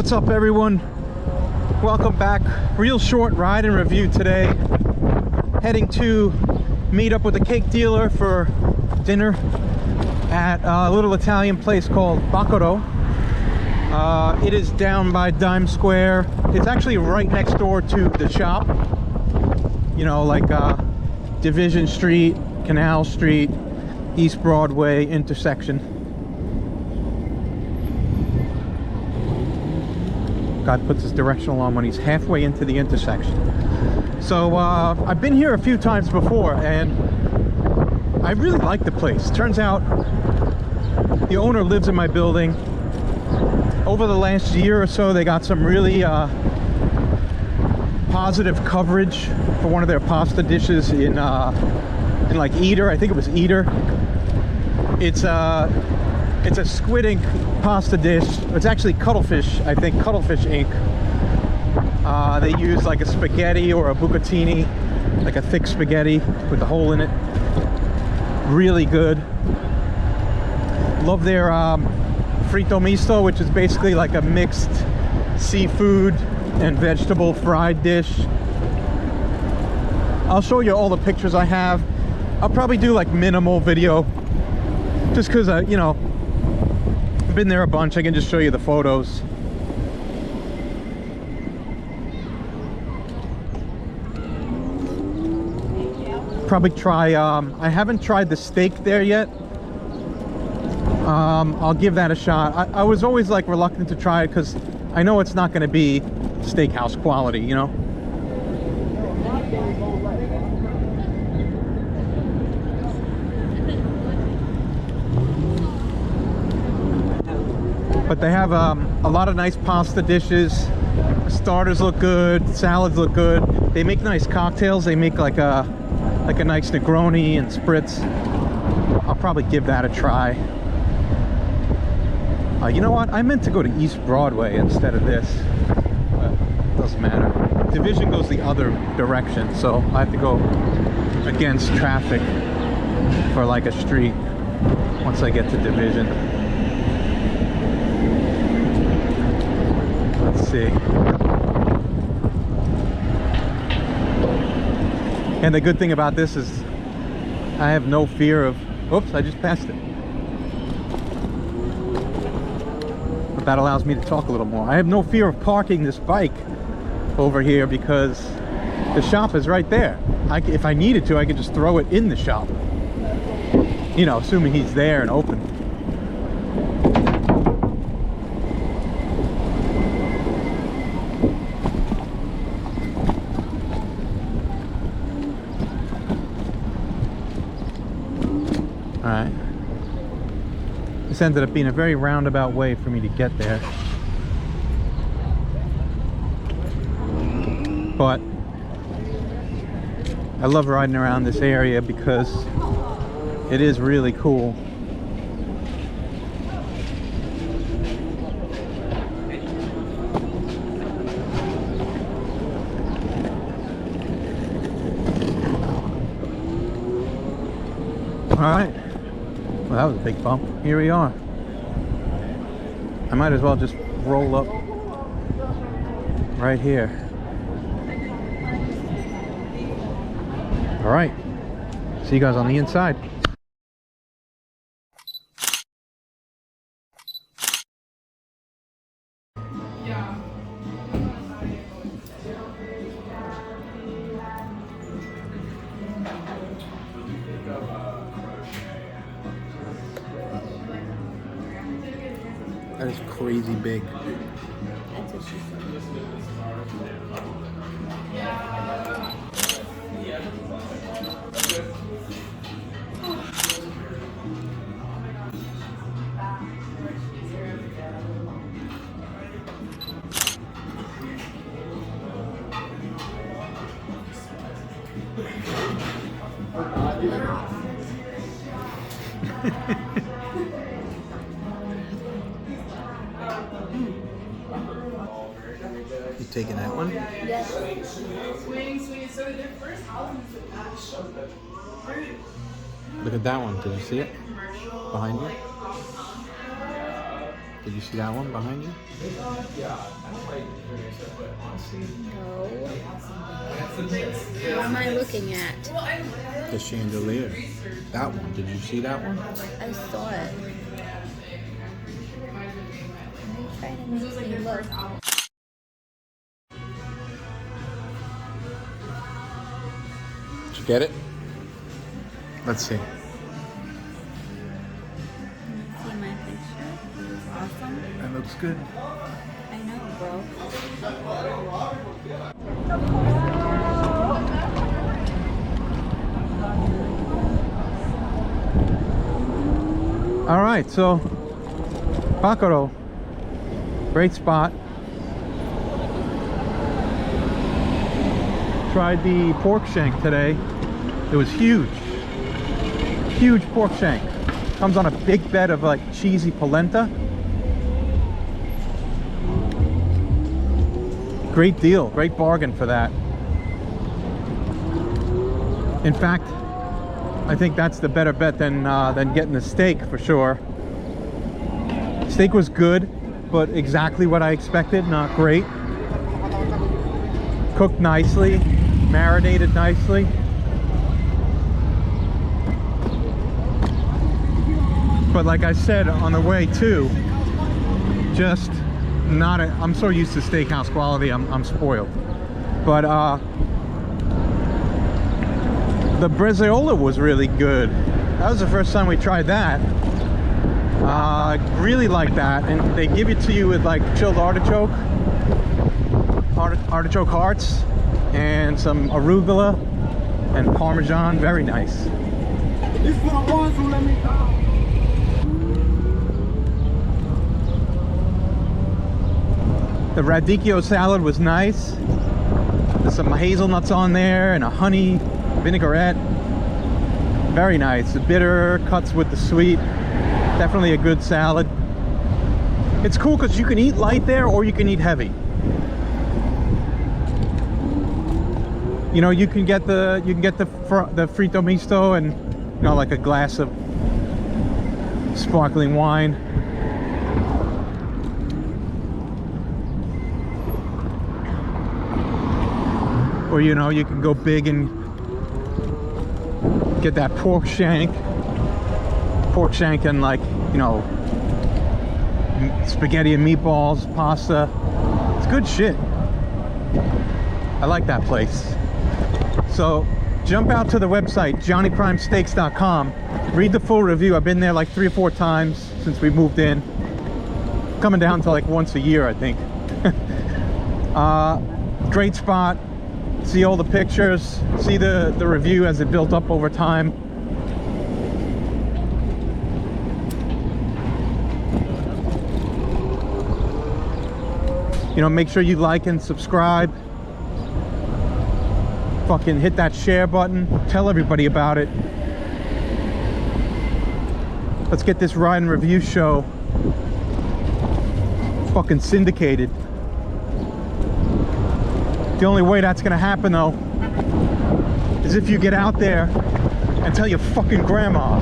What's up, everyone? Welcome back. Real short ride and review today. Heading to meet up with a cake dealer for dinner at a little Italian place called Bacaro. It is down by Dime Square. It's actually right next door to the shop. You know, like Division Street, Canal Street, East Broadway intersection. God puts his directional on when he's halfway into the intersection. So I've been here a few times before and I really like the place. Turns out the owner lives in my building. Over the last year or so, they got some really positive coverage for one of their pasta dishes in like Eater. I think it was Eater. It's a squid ink pasta dish. It's actually cuttlefish, I think, cuttlefish ink. They use like a spaghetti or a bucatini, like a thick spaghetti with a hole in it. Really good. Love their frito misto, which is basically like a mixed seafood and vegetable fried dish. I'll show you all the pictures I have. I'll probably do like minimal video just because you know, been there a bunch. I can just show you the photos. Probably try I haven't tried the steak there yet. I'll give that a shot. I was always like reluctant to try it because I know it's not going to be steakhouse quality, you know. But they have a lot of nice pasta dishes. Starters look good, salads look good. They make nice cocktails. They make like a nice Negroni and spritz. I'll probably give that a try. You know what? I meant to go to East Broadway instead of this, but it doesn't matter. Division goes the other direction, so I have to go against traffic for like a street once I get to Division. Let's see. And the good thing about this is I have no fear of, oops, I just passed it. But that allows me to talk a little more. I have no fear of parking this bike over here because the shop is right there. If I needed to, I could just throw it in the shop. You know, assuming he's there and open. Alright. This ended up being a very roundabout way for me to get there. But I love riding around this area because it is really cool. Alright. Well, that was a big bump. Here we are. I might as well just roll up right here. All right. See you guys on the inside. That is crazy big. That's what she said. You taking that one? Yes. Look at that one. Did you see it? Behind you? Did you see that one behind you? Yeah, I don't like doing stuff, but honestly, No. that's the thing. What am I looking at? The chandelier. That one. Did you see that one? I saw it. They try to make me look. Did you get it? Let's see. Can you see my picture? It's awesome. That looks good. I know, bro. All right, so Bacaro, great spot. Tried the pork shank today. It was huge, huge pork shank. Comes on a big bed of like cheesy polenta. Great deal, great bargain for that. In fact, I think that's the better bet than getting the steak for sure. Steak was good, but exactly what I expected, not great. Cooked nicely, marinated nicely. But like I said on the way too, just not a, I'm so used to steakhouse quality, I'm spoiled. But the bresaola was really good. That was the first time we tried that. Really like that, and they give it to you with like chilled artichoke hearts and some arugula and parmesan. Very nice. The radicchio salad was nice. There's some hazelnuts on there and a honey vinaigrette. Very nice. The bitter cuts with the sweet. Definitely a good salad. It's cool because you can eat light there or you can eat heavy. You know, you can get the frito misto and, you know, like a glass of sparkling wine. Or, you know, you can go big and get that pork shank and, like, you know, spaghetti and meatballs, pasta. It's good shit. I like that place. So jump out to the website johnnyprimesteaks.com, read the full review. I've been there like 3 or 4 times since we moved in, coming down to like once a year, I think. Great spot. See all the pictures, see the review as it built up over time. You know, make sure you like and subscribe. Fucking hit that share button. Tell everybody about it. Let's get this ride and review show fucking syndicated. The only way that's gonna happen though is if you get out there and tell your fucking grandma.